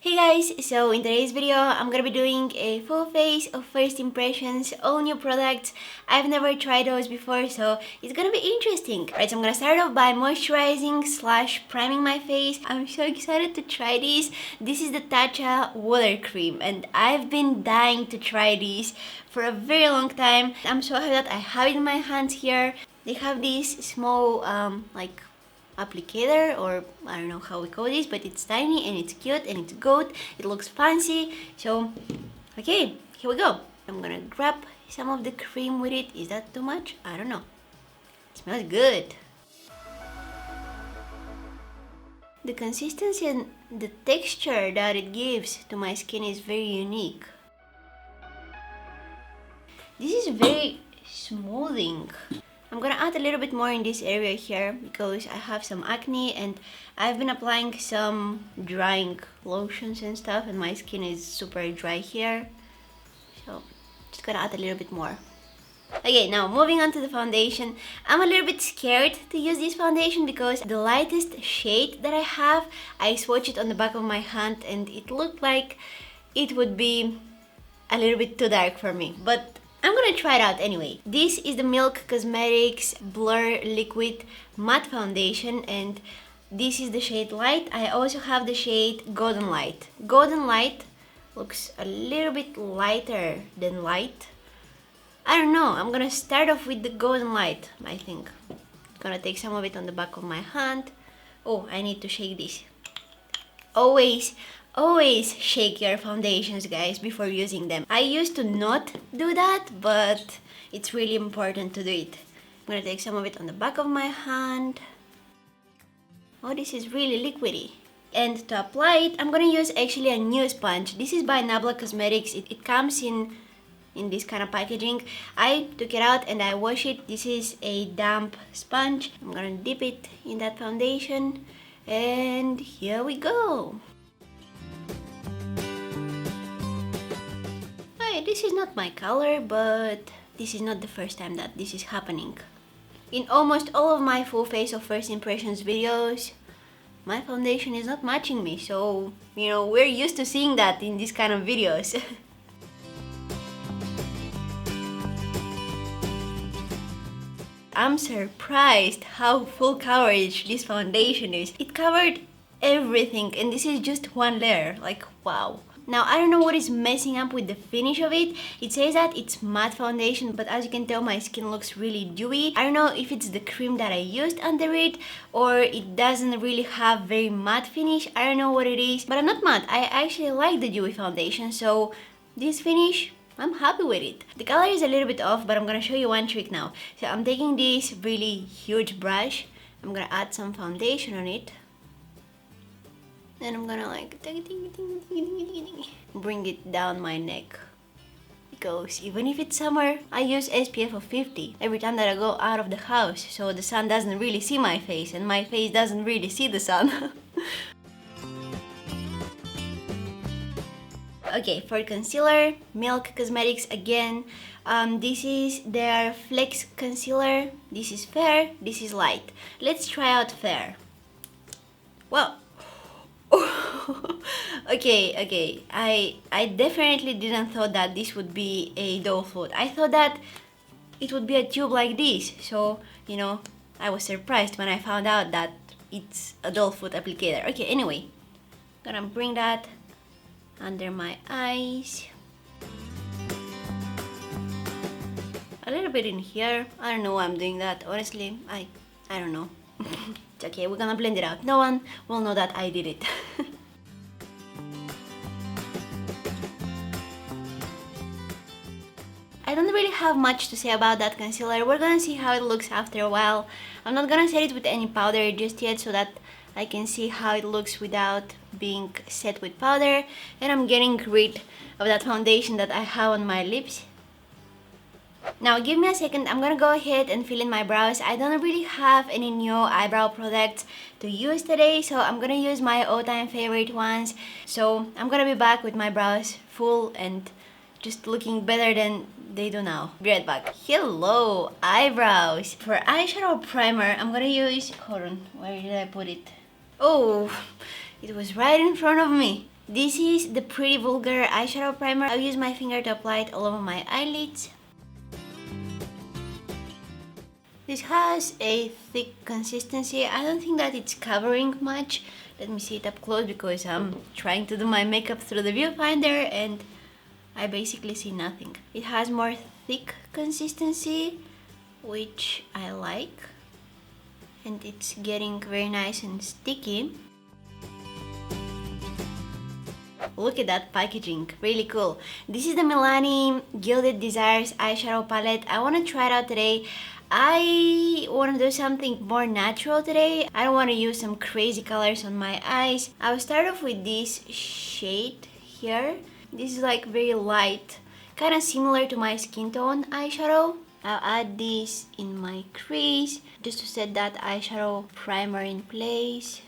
Hey guys, so in today's video I'm gonna be doing a full face of first impressions, all new products. I've never tried those before, so it's gonna be interesting. Right, so I'm gonna start off by moisturizing / priming my face. I'm so excited to try this. This is the Tatcha water cream and I've been dying to try this for a very long time. I'm so happy that I have it in my hands here. They have this small like applicator, or I don't know how we call this, but it's tiny and it's cute and it's good. It looks fancy. So okay, here we go. I'm gonna grab some of the cream with it. Is that too much? I don't know. It smells good. The consistency and the texture that it gives to my skin is very unique. This is very smoothing. I'm gonna add a little bit more in this area here because I have some acne and I've been applying some drying lotions and stuff and my skin is super dry here. So just gonna add a little bit more. Okay, now moving on to the foundation. I'm a little bit scared to use this foundation because the lightest shade that I have, I swatched it on the back of my hand and it looked like it would be a little bit too dark for me. But I'm gonna try it out anyway. This is the Milk Cosmetics Blur Liquid Matte Foundation and this is the shade Light. I also have the shade Golden Light. Golden Light looks a little bit lighter than Light. I don't know, I'm gonna start off with the Golden Light, I think. Gonna take some of it on the back of my hand. Oh, I need to shake this. Always shake your foundations, guys, before using them. I used to not do that, but it's really important to do it. I'm gonna take some of it on the back of my hand. Oh, this is really liquidy. And to apply it, I'm gonna use actually a new sponge. This is by Nabla Cosmetics. It comes in this kind of packaging. I took it out and I wash it. This is a damp sponge. I'm gonna dip it in that foundation. And here we go. This is not my color, but this is not the first time that this is happening. In almost all of my full face of first impressions videos, my foundation is not matching me, so you know, we're used to seeing that in these kind of videos. I'm surprised how full coverage this foundation is. It covered everything and this is just one layer, like wow. Now, I don't know what is messing up with the finish of it. It says that it's matte foundation, but as you can tell, my skin looks really dewy. I don't know if it's the cream that I used under it, or it doesn't really have very matte finish. I don't know what it is, but I'm not mad. I actually like the dewy foundation, so this finish, I'm happy with it. The color is a little bit off, but I'm gonna show you one trick now. So I'm taking this really huge brush. I'm gonna add some foundation on it. And I'm gonna like bring it down my neck, because even if it's summer, I use SPF of 50 every time that I go out of the house, so the sun doesn't really see my face and my face doesn't really see the sun. Okay, for concealer, Milk Cosmetics again. This is their Flex Concealer. This is fair, this is light. Let's try out fair. Well, okay. I definitely didn't thought that this would be a doll foot. I thought that it would be a tube like this. So, you know, I was surprised when I found out that it's a doll foot applicator. Okay, anyway, gonna bring that under my eyes. A little bit in here. I don't know why I'm doing that. Honestly, I don't know. It's okay, we're gonna blend it out. No one will know that I did it. I don't really have much to say about that concealer. We're gonna see how it looks after a while. I'm not gonna set it with any powder just yet so that I can see how it looks without being set with powder. And I'm getting rid of that foundation that I have on my lips. Now give me a second, I'm gonna go ahead and fill in my brows. I don't really have any new eyebrow products to use today, so I'm gonna use my all-time favorite ones. So I'm gonna be back with my brows full and just looking better than they do now. Be right back. Hello, eyebrows! For eyeshadow primer, I'm gonna use... Hold on, where did I put it? Oh, it was right in front of me. This is the Pretty Vulgar eyeshadow primer. I'll use my finger to apply it all over my eyelids. This has a thick consistency. I don't think that it's covering much. Let me see it up close because I'm trying to do my makeup through the viewfinder and I basically see nothing. It has more thick consistency, which I like. And it's getting very nice and sticky. Look at that packaging, really cool. This is the Milani Gilded Desires eyeshadow palette. I want to try it out today. I want to do something more natural today. I don't want to use some crazy colors on my eyes. I'll start off with this shade here. This is like very light, kind of similar to my skin tone eyeshadow. I'll add this in my crease just to set that eyeshadow primer in place.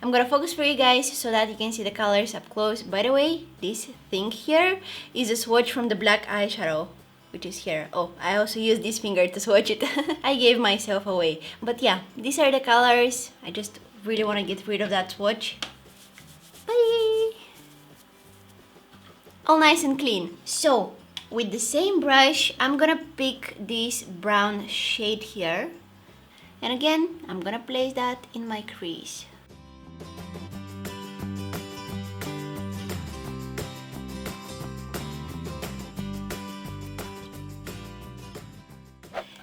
I'm gonna focus for you guys so that you can see the colors up close. By the way, this thing here is a swatch from the black eyeshadow, which is here. Oh, I also used this finger to swatch it. I gave myself away. But yeah, these are the colors. I just really want to get rid of that swatch. Bye! All nice and clean. So, with the same brush, I'm gonna pick this brown shade here. And again, I'm gonna place that in my crease.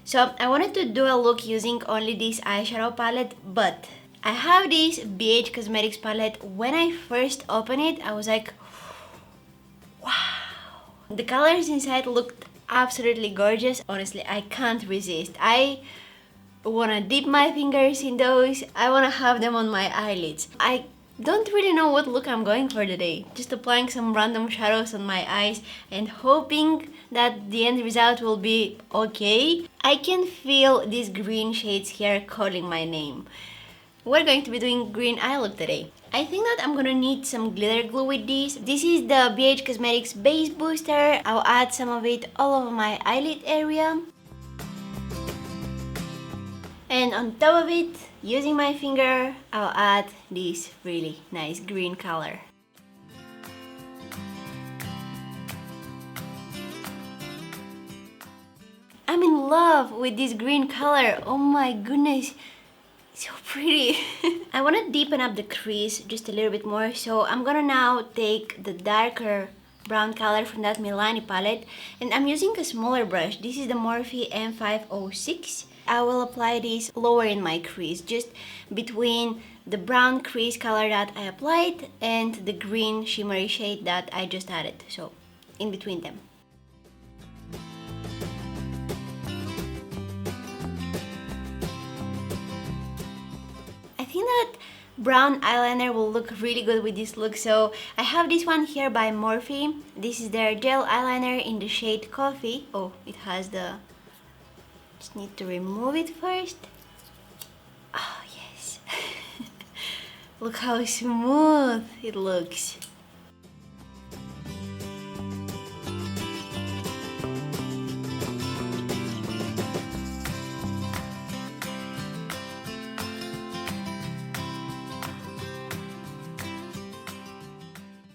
So I wanted to do a look using only this eyeshadow palette, but I have this BH Cosmetics palette. When I first opened it, I was like, wow. The colors inside looked absolutely gorgeous. Honestly, I can't resist. I wanna dip my fingers in those. I wanna have them on my eyelids. I don't really know what look I'm going for today. Just applying some random shadows on my eyes and hoping that the end result will be okay. I can feel these green shades here calling my name. We're going to be doing green eye look today. I think that I'm gonna need some glitter glue with this. This is the BH Cosmetics Base Booster. I'll add some of it all over my eyelid area. And on top of it, using my finger, I'll add this really nice green color. I'm in love with this green color. Oh my goodness, so pretty. I want to deepen up the crease just a little bit more, so I'm gonna now take the darker brown color from that Milani palette, and I'm using a smaller brush. This is the Morphe M506. I will apply this lower in my crease, just between the brown crease color that I applied and the green shimmery shade that I just added, so in between them. I think that brown eyeliner will look really good with this look, so I have this one here by Morphe. This is their gel eyeliner in the shade Coffee. Oh, it has the... Just need to remove it first. Oh, yes. Look how smooth it looks.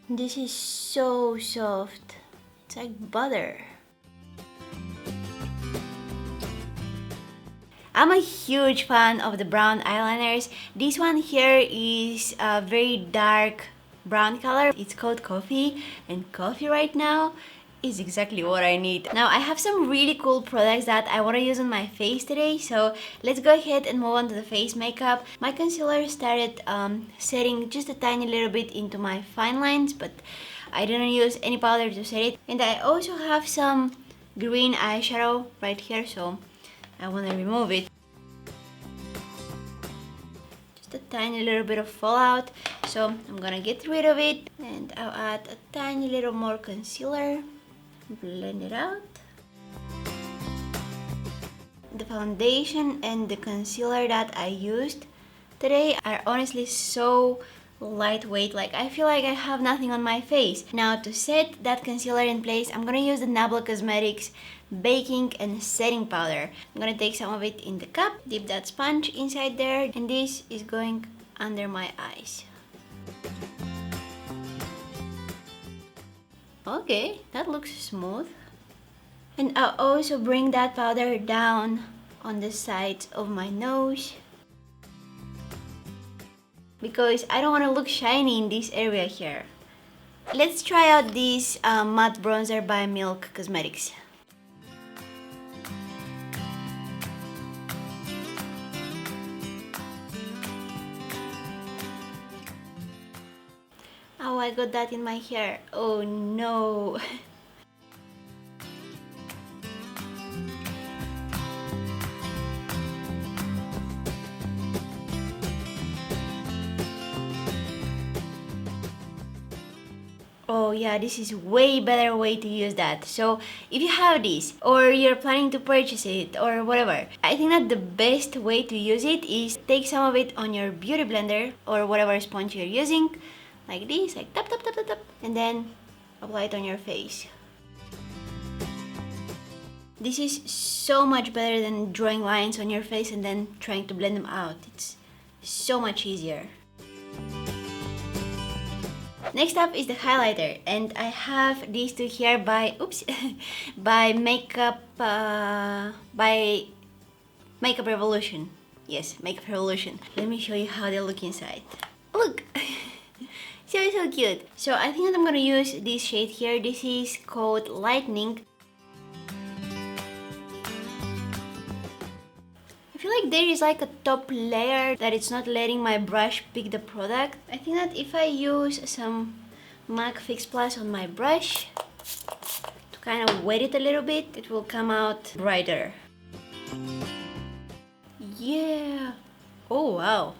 This is so soft. It's like butter. I'm a huge fan of the brown eyeliners. This one here is a very dark brown color. It's called Coffee, and coffee right now is exactly what I need. Now I have some really cool products that I want to use on my face today, so let's go ahead and move on to the face makeup. My concealer started setting just a tiny little bit into my fine lines, but I didn't use any powder to set it. And I also have some green eyeshadow right here, so I want to remove it. Just a tiny little bit of fallout, so I'm gonna get rid of it, and I'll add a tiny little more concealer. Blend it out. The foundation and the concealer that I used today are honestly so lightweight, like I feel like I have nothing on my face. Now to set that concealer in place, I'm gonna use the Nabla Cosmetics baking and setting powder. I'm gonna take some of it in the cup, dip that sponge inside there, and this is going under my eyes. Okay, that looks smooth. And I'll also bring that powder down on the sides of my nose, because I don't want to look shiny in this area here. Let's try out this matte bronzer by Milk Cosmetics. Oh, I got that in my hair. Oh no. Oh yeah, this is way better way to use that. So if you have this, or you're planning to purchase it, or whatever, I think that the best way to use it is take some of it on your beauty blender or whatever sponge you're using, like this, like tap tap tap tap tap, and then apply it on your face. This is so much better than drawing lines on your face and then trying to blend them out. It's so much easier. Next up is the highlighter, and I have these two here by by Makeup Revolution. Yes, Makeup Revolution. Let me show you how they look inside. Look, so cute. So I think that I'm gonna use this shade here. This is called Lightning. I feel like there is like a top layer that it's not letting my brush pick the product. I think that if I use some MAC Fix Plus on my brush to kind of wet it a little bit, it will come out brighter. Yeah! Oh wow!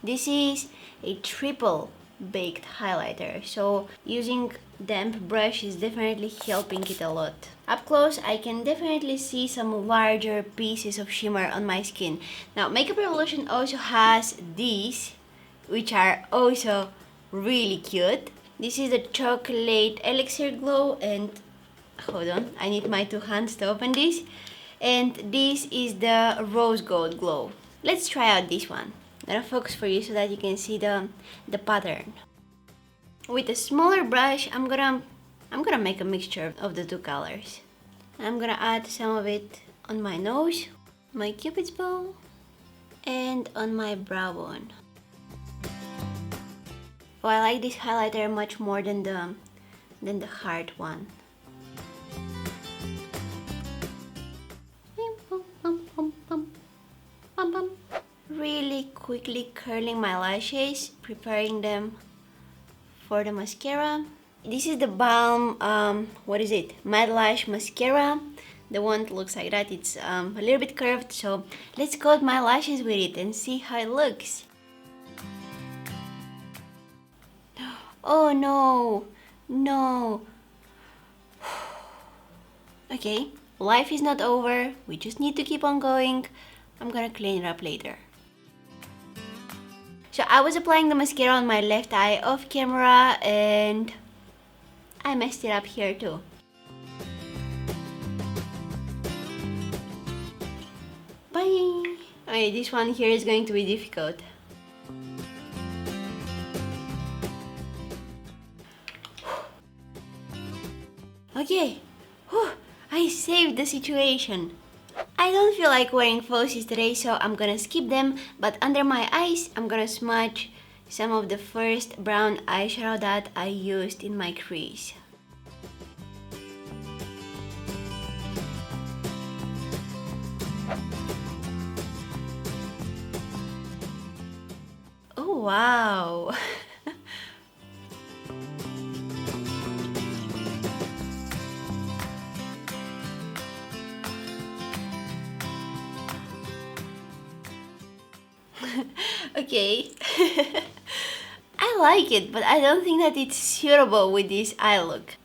This is a triple baked highlighter, so using damp brush is definitely helping it a lot. Up close, I can definitely see some larger pieces of shimmer on my skin. Now, Makeup Revolution also has these, which are also really cute. This is the Chocolate Elixir Glow, and hold on, I need my two hands to open this. And this is the Rose Gold Glow. Let's try out this one. I'm gonna focus for you so that you can see the pattern. With a smaller brush, I'm gonna make a mixture of the two colors. I'm gonna add some of it on my nose, my cupid's bow, and on my brow bone. Oh, I like this highlighter much more than the heart one. Really quickly curling my lashes, preparing them for the mascara. This is the Balm, what is it? Mad Lash Mascara. The one that looks like that. It's a little bit curved, so let's coat my lashes with it and see how it looks. Oh no, no. Okay, life is not over. We just need to keep on going. I'm gonna clean it up later. So I was applying the mascara on my left eye off camera, and I messed it up here too. Bye! Okay, this one here is going to be difficult. Okay, whew, I saved the situation. I don't feel like wearing falsies today, so I'm gonna skip them, but under my eyes, I'm gonna smudge some of the first brown eyeshadow that I used in my crease. Oh wow! Okay. I like it, but I don't think that it's suitable with this eye look.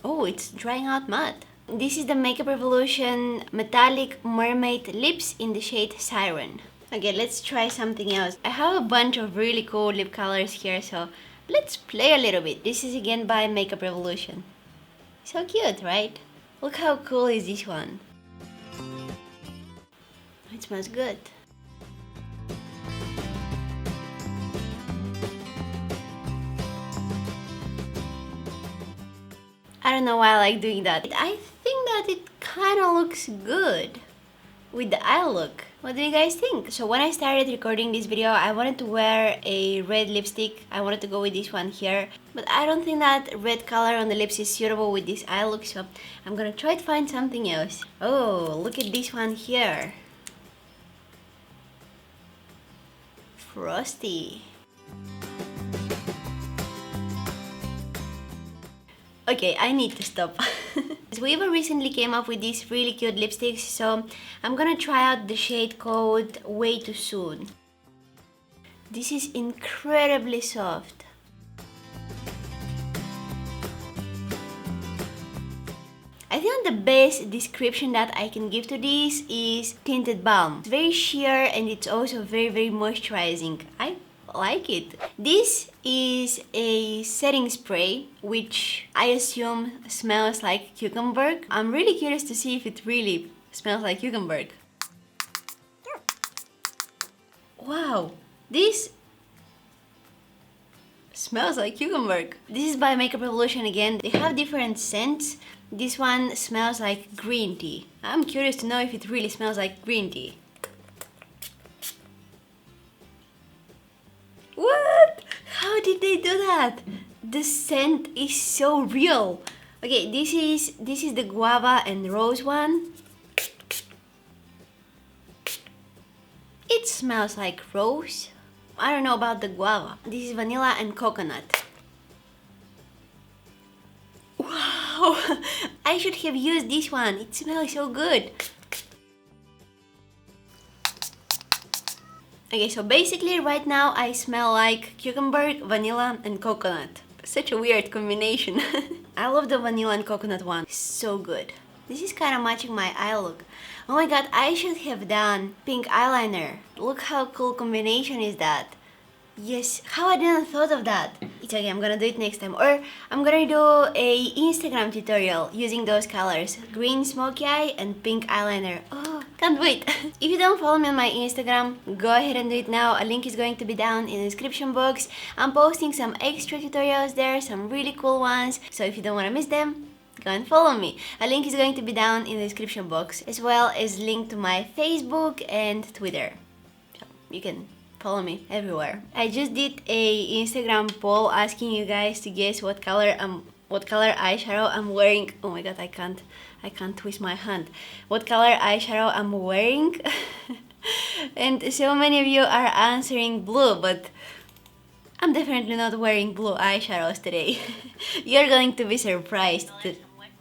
Oh, it's drying out matte. This is the Makeup Revolution Metallic Mermaid Lips in the shade Siren. Okay, let's try something else. I have a bunch of really cool lip colors here, so let's play a little bit. This is again by Makeup Revolution. So cute, right? Look how cool is this one. It smells good. I don't know why I like doing that. I think that it kind of looks good with the eye look. What do you guys think? So when I started recording this video, I wanted to wear a red lipstick. I wanted to go with this one here, but I don't think that red color on the lips is suitable with this eye look, so I'm gonna try to find something else. Oh, look at this one here. Frosty. Okay, I need to stop. We've recently came up with these really cute lipsticks, so I'm gonna try out the shade called Way Too Soon. This is incredibly soft. I think the best description that I can give to this is tinted balm. It's very sheer and it's also very moisturizing. I like it. This is a setting spray which I assume smells like cucumber. I'm really curious to see if it really smells like cucumber. Wow, this smells like cucumber. This is by Makeup Revolution again. They have different scents. This one smells like green tea. I'm curious to know if it really smells like green tea. What? How did they do that? The scent is so real. Okay, this is the guava and rose one. It smells like rose. I don't know about the guava. This is vanilla and coconut. Wow! I should have used this one. It smells so good. Okay, so basically right now I smell like cucumber, vanilla and coconut. Such a weird combination. I love the vanilla and coconut one. So good. This is kind of matching my eye look. Oh my god, I should have done pink eyeliner. Look how cool combination is that. Yes, how I didn't thought of that. It's okay, I'm gonna do it next time. Or I'm gonna do a Instagram tutorial using those colors. Green smoky eye and pink eyeliner. Oh, can't wait. If you don't follow me on my Instagram, go ahead and do it now. A link is going to be down in the description box. I'm posting some extra tutorials there, some really cool ones. So if you don't wanna miss them, go and follow me. A link is going to be down in the description box, as well as link to my Facebook and Twitter. So you can follow me everywhere. I just did a Instagram poll asking you guys to guess what color eyeshadow I'm wearing. Oh my god, I can't twist my hand. What color eyeshadow I'm wearing? And so many of you are answering blue, but I'm definitely not wearing blue eyeshadows today. You're going to be surprised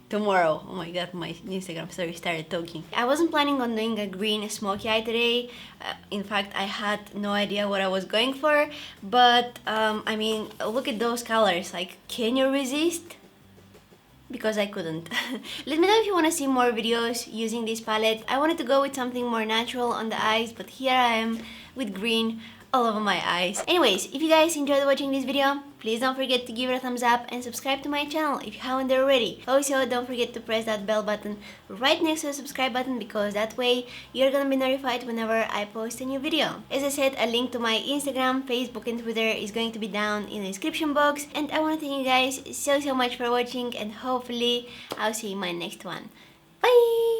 tomorrow. Oh my god, my Instagram story started talking. I wasn't planning on doing a green smoky eye today. In fact, I had no idea what I was going for. But, I mean, look at those colors. Like, can you resist? Because I couldn't. Let me know if you want to see more videos using this palette. I wanted to go with something more natural on the eyes, but here I am with green all over my eyes. Anyways, if you guys enjoyed watching this video, please don't forget to give it a thumbs up and subscribe to my channel if you haven't already. Also, don't forget to press that bell button right next to the subscribe button, because that way you're gonna be notified whenever I post a new video. As I said, a link to my Instagram, Facebook and Twitter is going to be down in the description box. And I want to thank you guys so much for watching, and hopefully I'll see you in my next one. Bye!